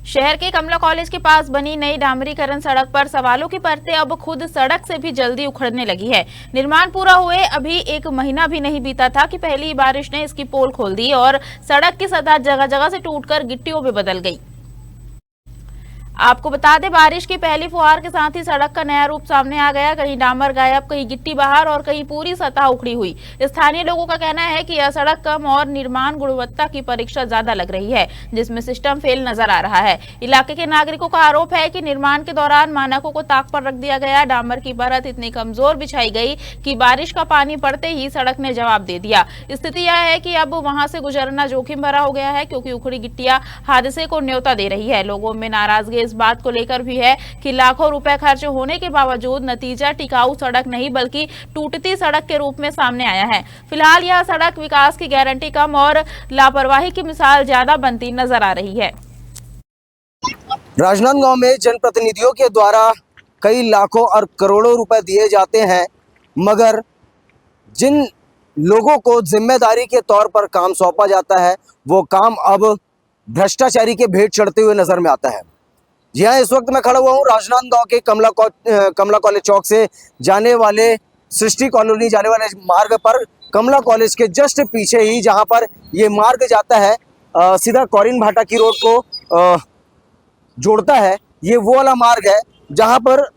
शहर के कमला कॉलेज के पास बनी नई डामरीकरण सड़क पर सवालों की परतें अब खुद सड़क से भी जल्दी उखड़ने लगी है। निर्माण पूरा हुए अभी 1 महीना भी नहीं बीता था कि पहली बारिश ने इसकी पोल खोल दी और सड़क की सतह जगह जगह से टूटकर गिट्टियों में बदल गई। आपको बता दें, बारिश की पहली फुहार के साथ ही सड़क का नया रूप सामने आ गया। कहीं डामर गायब, कहीं गिट्टी बाहर और कहीं पूरी सतह उखड़ी हुई। स्थानीय लोगों का कहना है कि यह सड़क कम और निर्माण गुणवत्ता की परीक्षा ज्यादा लग रही है, जिसमें सिस्टम फेल नजर आ रहा है। इलाके के नागरिकों का आरोप है कि निर्माण के दौरान मानकों को ताक पर रख दिया गया। डामर की परत इतनी कमजोर बिछाई गई कि बारिश का पानी पड़ते ही सड़क ने जवाब दे दिया। स्थिति यह है कि अब वहां से गुजरना जोखिम भरा हो गया है, क्योंकि उखड़ी गिट्टियां हादसे को न्योता दे रही है। लोगों में नाराजगी इस बात को लेकर भी है कि लाखों रुपए खर्च होने के बावजूद नतीजा टिकाऊ सड़क नहीं बल्कि टूटती सड़क के रूप में सामने आया है। फिलहाल यह सड़क विकास की गारंटी कम और लापरवाही की मिसाल ज्यादा बनती नजर आ रही है। राजनांदगांव में जनप्रतिनिधियों के द्वारा कई लाखों और करोड़ों रुपए दिए जाते हैं, मगर जिन लोगों को जिम्मेदारी के तौर पर काम सौंपा जाता है वो काम अब भ्रष्टाचारी के भेंट चढ़ते हुए नजर में आता है। जी हाँ, इस वक्त मैं खड़ा हुआ हूँ राजनांदगांव के कमला कॉलेज चौक से जाने वाले सृष्टि कॉलोनी जाने वाले मार्ग पर, कमला कॉलेज के जस्ट पीछे ही जहाँ पर ये मार्ग जाता है सीधा कौरीन भाटा की रोड को जोड़ता है। ये वो वाला मार्ग है जहाँ पर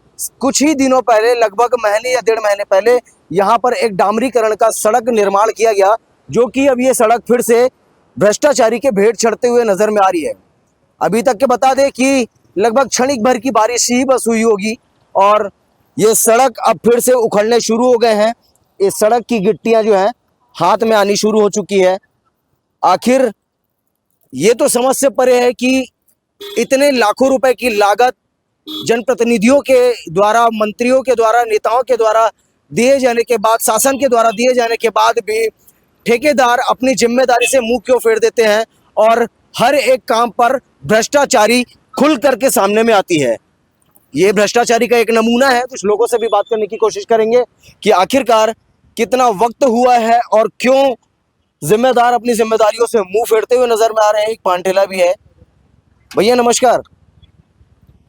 कुछ ही दिनों पहले, लगभग महीने या 1.5 महीने पहले, यहाँ पर एक डामरीकरण का सड़क निर्माण किया गया, जो कि अब ये सड़क फिर से भ्रष्टाचारी के भेंट चढ़ते हुए नजर में आ रही है। अभी तक के बता दें कि लगभग क्षणिक भर की बारिश ही बस हुई होगी और ये सड़क अब फिर से उखड़ने शुरू हो गए हैं। इस सड़क की गिट्टियां जो हैं हाथ में आनी शुरू हो चुकी है। आखिर ये तो समझ से परे है कि इतने लाखों रुपए की लागत जनप्रतिनिधियों के द्वारा, मंत्रियों के द्वारा, नेताओं के द्वारा दिए जाने के बाद, शासन के द्वारा दिए जाने के बाद भी ठेकेदार अपनी जिम्मेदारी से मुंह क्यों फेर देते हैं और हर एक काम पर भ्रष्टाचारी खुल करके सामने में आती है। ये भ्रष्टाचारी का एक नमूना है। कुछ लोगों से भी बात करने की कोशिश करेंगे कि आखिरकार कितना वक्त हुआ है और क्यों जिम्मेदार अपनी जिम्मेदारियों से मुंह फेरते हुए नजर में आ रहे हैं। एक पानठेला भी है। भैया नमस्कार,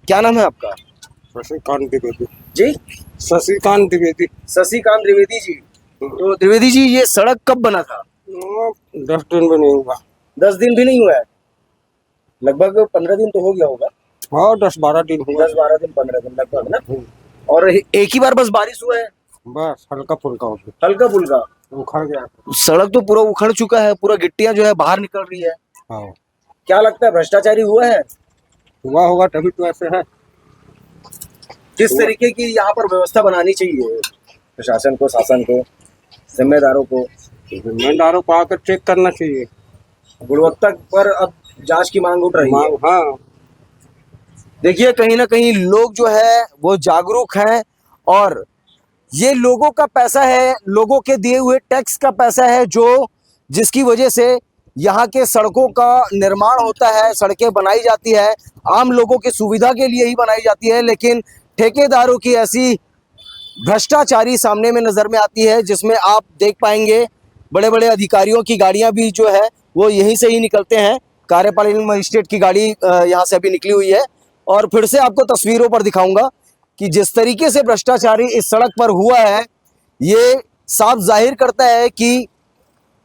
क्या नाम है आपका? शशिकांत द्विवेदी जी, शशिकांत द्विवेदी। शशिकांत द्विवेदी जी। तो द्विवेदी जी, ये सड़क कब बना था? 10 दिन भी नहीं हुआ। 10 दिन भी नहीं हुआ है, लगभग 15 दिन तो हो गया होगा। हाँ, 10-12 दिन हुआ। 10-12 दिन, 15 दिन लगभग ना। और एक ही बार बस बारिश हुआ है? बस हल्का फुल्का हो गया। हल्का फुल्का उखड़ गया। सड़क तो पूरा उखड़ चुका है, पूरा गिट्टियां जो है बाहर निकल रही है। हाँ, क्या लगता है, भ्रष्टाचारी हुआ है? हुआ होगा तभी तो ऐसे है। किस तरीके की यहाँ पर व्यवस्था बनानी चाहिए प्रशासन को, शासन को, जिम्मेदारों को? जिम्मेदारों को आकर चेक करना चाहिए। गुणवत्ता पर अब जांच की मांग उठ रही है। हाँ, देखिए, कहीं ना कहीं लोग जो है वो जागरूक हैं और ये लोगों का पैसा है, लोगों के दिए हुए टैक्स का पैसा है, जो जिसकी वजह से यहाँ के सड़कों का निर्माण होता है, सड़कें बनाई जाती है, आम लोगों की सुविधा के लिए ही बनाई जाती है। लेकिन ठेकेदारों की ऐसी भ्रष्टाचारी सामने में नजर में आती है, जिसमें आप देख पाएंगे बड़े बड़े अधिकारियों की गाड़ियां भी जो है वो यहीं से ही निकलते हैं। कार्यपालिक मजिस्ट्रेट की गाड़ी यहाँ से अभी निकली हुई है और फिर से आपको तस्वीरों पर दिखाऊंगा कि जिस तरीके से भ्रष्टाचारी इस सड़क पर हुआ है, ये साफ जाहिर करता है कि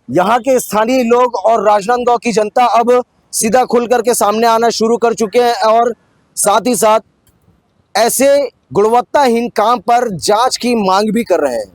यहाँ के स्थानीय लोग और राजनांदगांव की जनता अब सीधा खुल करके सामने आना शुरू कर चुके हैं और साथ ही साथ ऐसे गुणवत्ताहीन काम पर जांच की मांग भी कर रहे हैं।